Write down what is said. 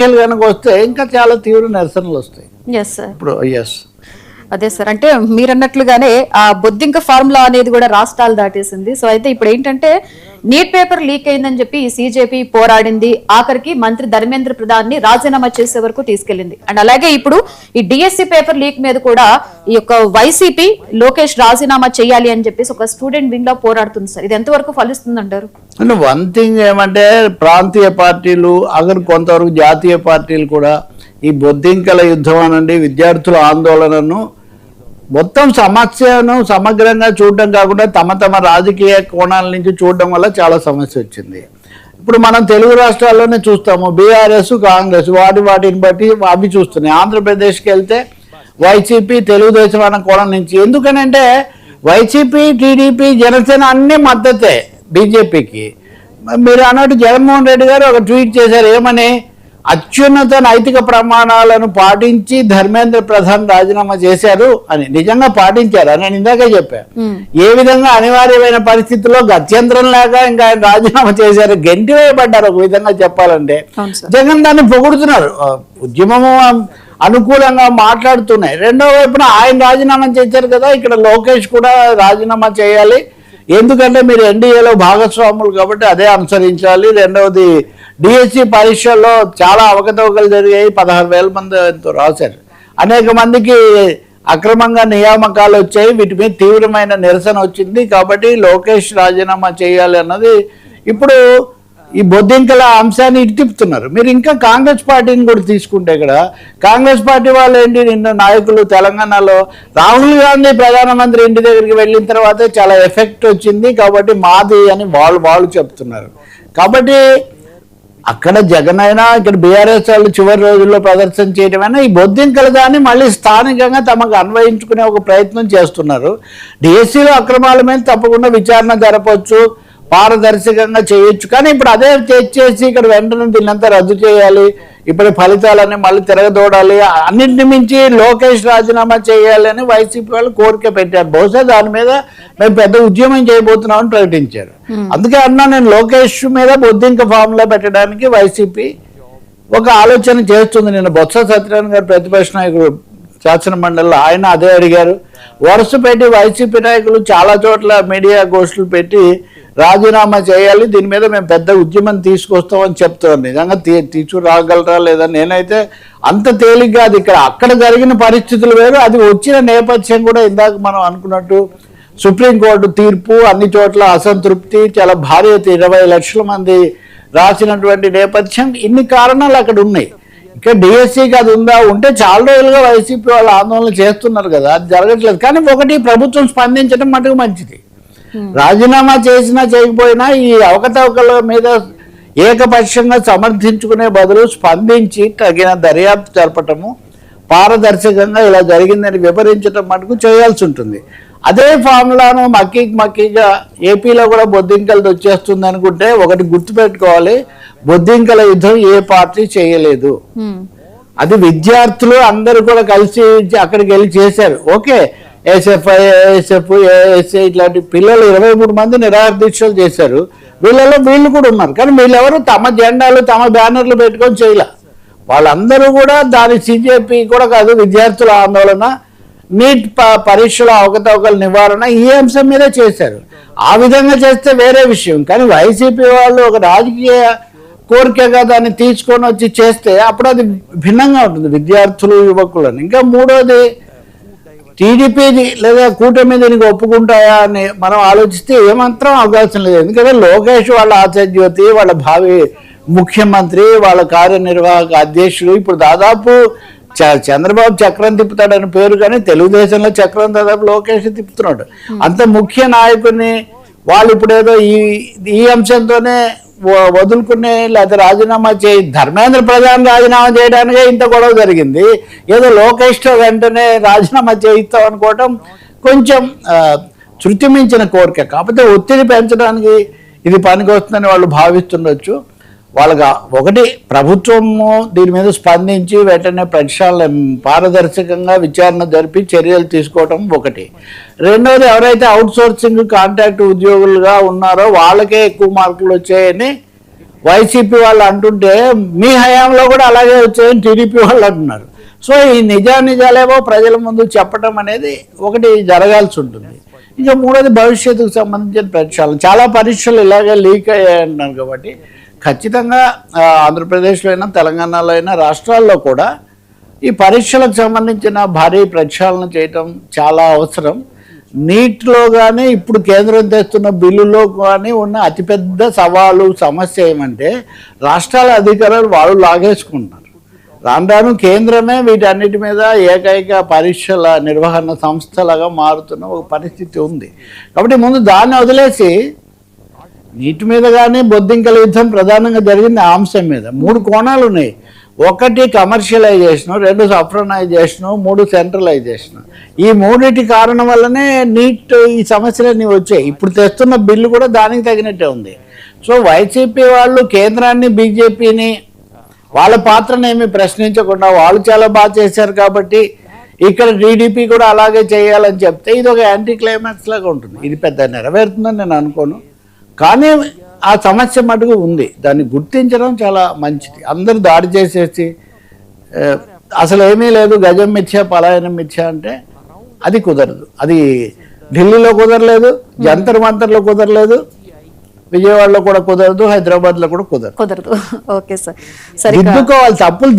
కనుక వస్తే ఇంకా చాలా తీవ్ర నిరసనలు వస్తాయి. ఇప్పుడు అదే సార్, అంటే మీరు అన్నట్లుగానే ఆ బొద్దింక ఫార్ములా అనేది కూడా రాష్ట్రాలు దాటేసింది. సో అయితే ఇప్పుడు ఏంటంటే నీట్ పేపర్ లీక్ అయిందని చెప్పి ఈ సీజేపీ పోరాడింది, ఆఖరికి మంత్రి ధర్మేంద్ర ప్రధాన్ ని రాజీనామా చేసే వరకు తీసుకెళ్లింది. అండ్ అలాగే ఇప్పుడు ఈ డిఎస్సి పేపర్ లీక్ మీద కూడా ఈ యొక్క వైసీపీ లోకేష్ రాజీనామా చేయాలి అని చెప్పేసి ఒక స్టూడెంట్ వింగ్ లో పోరాడుతుంది సార్. ఇది ఎంతవరకు ఫలిస్తుంది అంటారు? అంటే వన్ థింగ్ ఏమంటే ప్రాంతీయ పార్టీలు అగర్ కొంతవరకు జాతీయ పార్టీలు కూడా ఈ బొద్దింకల యుద్ధం అనండి విద్యార్థుల ఆందోళనను మొత్తం సమస్యను సమగ్రంగా చూడడం కాకుండా తమ తమ రాజకీయ కోణాల నుంచి చూడడం వల్ల చాలా సమస్య వచ్చింది. ఇప్పుడు మనం తెలుగు రాష్ట్రాల్లోనే చూస్తాము, బీఆర్ఎస్ కాంగ్రెస్ వాటిని బట్టి అవి చూస్తున్నాయి. ఆంధ్రప్రదేశ్కి వెళ్తే వైసీపీ తెలుగుదేశం అన్న కోణం నుంచి, ఎందుకనంటే వైసీపీ టీడీపీ జనసేన అన్ని మద్దతే బీజేపీకి. మీరు అన్నట్టు జగన్మోహన్ రెడ్డి గారు ఒక ట్వీట్ చేశారు, ఏమని, అత్యున్నత నైతిక ప్రమాణాలను పాటించి ధర్మేంద్ర ప్రధాన్ రాజీనామా చేశారు అని. నిజంగా పాటించారు అని నేను ఇందాకే చెప్పాను. ఏ విధంగా అనివార్యమైన పరిస్థితుల్లో గత్యంతరం లేక ఇంకా ఆయన రాజీనామా చేశారు, గెంటి వేయబడ్డారు ఒక విధంగా చెప్పాలంటే. జగన్ దాన్ని పొగుడుతున్నారు, ఉద్యమము అనుకూలంగా మాట్లాడుతున్నాయి. రెండో వైపున ఆయన రాజీనామా చేశారు కదా, ఇక్కడ లోకేష్ కూడా రాజీనామా చేయాలి, ఎందుకంటే మీరు ఎన్డీఏలో భాగస్వాములు కాబట్టి అదే అనుసరించాలి. రెండవది డిఎస్సి పరీక్షల్లో చాలా అవకతవకలు జరిగాయి, 16,000 మంది ఎంతో రాశారు, అనేక మందికి అక్రమంగా నియామకాలు వచ్చాయి, వీటి మీద తీవ్రమైన నిరసన వచ్చింది. కాబట్టి లోకేష్ రాజీనామా చేయాలి అన్నది ఇప్పుడు ఈ బొద్దింకల అంశాన్ని ఇటు తిప్పుతున్నారు. మీరు ఇంకా కాంగ్రెస్ పార్టీని కూడా తీసుకుంటే ఇక్కడ కాంగ్రెస్ పార్టీ వాళ్ళు ఏంటి, నిన్న నాయకులు తెలంగాణలో రాహుల్ గాంధీ ప్రధానమంత్రి ఇంటి దగ్గరికి వెళ్ళిన తర్వాతే చాలా ఎఫెక్ట్ వచ్చింది కాబట్టి మాది అని వాళ్ళు చెప్తున్నారు. కాబట్టి అక్కడ జగన్ అయినా ఇక్కడ బీఆర్ఎస్ వాళ్ళు చివరి రోజుల్లో ప్రదర్శన చేయడమైనా ఈ బొద్దింకల దాన్ని మళ్ళీ స్థానికంగా తమకు అన్వయించుకునే ఒక ప్రయత్నం చేస్తున్నారు. డిఎస్సిలో అక్రమాల మీద తప్పకుండా విచారణ జరపవచ్చు, పారదర్శకంగా చేయొచ్చు, కానీ ఇప్పుడు అదే చేసి ఇక్కడ వెంటనే దీన్నంతా రద్దు చేయాలి, ఇప్పుడు ఫలితాలన్నీ మళ్ళీ తిరగదోడాలి, అన్నింటి మించి లోకేష్ రాజీనామా చేయాలి అని వైసీపీ వాళ్ళు కోరిక పెట్టారు. బహుశా దాని మీద మేము పెద్ద ఉద్యమం చేయబోతున్నామని ప్రకటించారు. అందుకే అన్నా నేను లోకేష్ మీద బొద్దింక ఫామ్లో పెట్టడానికి వైసీపీ ఒక ఆలోచన చేస్తుంది. నిన్న బొత్స సత్యనారాయణ గారు ప్రతిపక్ష నాయకుడు శాసన మండలిలో ఆయన అదే అడిగారు. వరుస పెట్టి వైసీపీ నాయకులు చాలా చోట్ల మీడియా గోష్ఠులు పెట్టి రాజీనామా చేయాలి, దీని మీద మేము పెద్ద ఉద్యమం తీసుకొస్తామని చెప్తాను. నిజంగా తీసుకురాగలరా లేదా? నేనైతే అంత తేలిగ్గా అది అక్కడ జరిగిన పరిస్థితులు వేరు, అది వచ్చిన నేపథ్యం కూడా ఇందాక మనం అనుకున్నట్టు సుప్రీంకోర్టు తీర్పు, అన్ని చోట్ల అసంతృప్తి, చాలా భారీ 20 లక్షల మంది రాసినటువంటి నేపథ్యం, ఇన్ని కారణాలు అక్కడ ఉన్నాయి. ఇక్కడ డిఎస్సికి అది ఉంటే చాలా రోజులుగా వైసీపీ వాళ్ళు ఆందోళన చేస్తున్నారు కదా, అది జరగట్లేదు. కానీ ఒకటి, ప్రభుత్వం స్పందించడం మటుకు మంచిది. రాజీనామా చేసినా చేయకపోయినా ఈ అవకతవకల మీద ఏకపక్షంగా సమర్థించుకునే బదులు స్పందించి తగిన దర్యాప్తు జరపటము, పారదర్శకంగా ఇలా జరిగిందని వివరించడం మటుకు చేయాల్సి ఉంటుంది. అదే ఫార్ములాను మక్కీగా ఏపీలో కూడా బొద్దింకలది వచ్చేస్తుంది అనుకుంటే ఒకటి గుర్తుపెట్టుకోవాలి, బొద్దింకల యుద్ధం ఏ పార్టీ చేయలేదు, అది విద్యార్థులు అందరూ కూడా కలిసి అక్కడికి వెళ్ళి చేశారు. ఓకే, ఎస్ఎఫ్ఐ, ఏఎస్ఎఫ్, ఏఎస్ఐ ఇట్లాంటి పిల్లలు 23 మంది నిరాహార దీక్షలు చేశారు, వీళ్ళలో వీళ్ళు కూడా ఉన్నారు. కానీ వీళ్ళెవరు తమ జెండాలు తమ బ్యానర్లు పెట్టుకొని చేయలే. వాళ్ళందరూ కూడా దాని సీజేపీ కూడా కాదు, విద్యార్థుల ఆందోళన, నీట్ పరీక్షల అవకతవకల నివారణ, ఈ అంశం మీద చేశారు. ఆ విధంగా చేస్తే వేరే విషయం. కానీ వైసీపీ వాళ్ళు ఒక రాజకీయ కోరికగా దాన్ని తీసుకొని వచ్చి చేస్తే అప్పుడు అది భిన్నంగా ఉంటుంది విద్యార్థులు యువకులను. ఇంకా మూడోది, టీడీపీ లేదా కూటమి దీనికి ఒప్పుకుంటాయా అని మనం ఆలోచిస్తే ఏమాత్రం అవకాశం లేదు. ఎందుకంటే లోకేష్ వాళ్ళ ఆచార్యజ్యోతి, వాళ్ళ భావి ముఖ్యమంత్రి, వాళ్ళ కార్యనిర్వాహక అధ్యక్షుడు. ఇప్పుడు దాదాపు చంద్రబాబు చక్రం తిప్పుతాడని పేరు, కానీ తెలుగుదేశంలో చక్రం దాదాపు లోకేష్ తిప్పుతున్నాడు. అంత ముఖ్య నాయకుడిని వాళ్ళు ఇప్పుడు ఏదో ఈ అంశంతోనే వదులుకునే లేదా రాజీనామా ధర్మేంద్ర ప్రధాన్ రాజీనామా చేయడానికే ఇంత గొడవ జరిగింది, ఏదో లోకేష్తో వెంటనే రాజీనామా చేయిస్తాం అనుకోవటం కొంచెం శృతి మించిన కోరిక. కాకపోతే ఒత్తిడి పెంచడానికి ఇది పనికి వస్తుందని వాళ్ళు భావిస్తుండొచ్చు. వాళ్ళకి ఒకటి, ప్రభుత్వము దీని మీద స్పందించి వెంటనే ప్రక్షాళన పారదర్శకంగా విచారణ జరిపి చర్యలు తీసుకోవటం ఒకటి. రెండవది, ఎవరైతే అవుట్ సోర్సింగ్ కాంట్రాక్ట్ ఉద్యోగులుగా ఉన్నారో వాళ్ళకే ఎక్కువ మార్కులు వచ్చాయని వైసీపీ వాళ్ళు అంటుంటే మీ హయాంలో కూడా అలాగే వచ్చాయని టీడీపీ వాళ్ళు అంటున్నారు. సో ఈ నిజాలేవో ప్రజల ముందు చెప్పడం అనేది ఒకటి జరగాల్సి ఉంటుంది. ఇంకా మూడోది భవిష్యత్తుకు సంబంధించిన పరీక్షలు, చాలా పరీక్షలు ఇలాగే లీక్ అయ్యాయి అంటున్నారు. కాబట్టి ఖచ్చితంగా ఆంధ్రప్రదేశ్లో అయినా తెలంగాణలో అయినా రాష్ట్రాల్లో కూడా ఈ పరీక్షలకు సంబంధించిన భారీ ప్రక్షాళన చేయటం చాలా అవసరం. నీట్లో కానీ ఇప్పుడు కేంద్రం తెస్తున్న బిల్లులో కానీ ఉన్న అతిపెద్ద సవాలు సమస్య ఏమంటే రాష్ట్రాల అధికారులు వాళ్ళు లాగేసుకుంటున్నారు. రాను కేంద్రమే వీటన్నిటి మీద ఏకైక పరీక్షల నిర్వహణ సంస్థలుగా మారుతున్న ఒక పరిస్థితి ఉంది. కాబట్టి ముందు దాన్ని వదిలేసి నీటి మీద కానీ బొద్దింకల యుద్ధం ప్రధానంగా జరిగింది ఆ అంశం మీద. 3 కోణాలు ఉన్నాయి. 1 కమర్షియలైజేషను, 2 సఫ్రనైజేషను, 3 సెంట్రలైజేషను. ఈ 3 కారణం వల్లనే నీట్ ఈ సమస్యలన్నీ వచ్చాయి. ఇప్పుడు తెస్తున్న బిల్లు కూడా దానికి తగినట్టే ఉంది. సో వైసీపీ వాళ్ళు కేంద్రాన్ని, బీజేపీని వాళ్ళ పాత్రను ఏమి ప్రశ్నించకుండా వాళ్ళు చాలా బాగా చేశారు కాబట్టి ఇక్కడ టీడీపీ కూడా అలాగే చేయాలని చెప్తే ఇది ఒక యాంటీ క్లైమాక్స్ లాగా ఉంటుంది. ఇది పెద్ద నెరవేరుతుందని నేను అనుకోను. కానీ ఆ సమస్య మటుకు ఉంది. దాన్ని గుర్తించడం చాలా మంచిది. అందరూ దాడి చేసేసి అసలు ఏమీ లేదు, గజం మిథ్య పలాయనం మిథ్య అంటే అది కుదరదు. అది ఢిల్లీలో కుదరలేదు, జంతర్ మంతర్లో కుదరలేదు, విజయవాడలో కూడా కుదరదు, హైదరాబాద్లో కూడా కుదరదు. Okay sir. సరే, దిద్దుకోవాలి, తప్పులు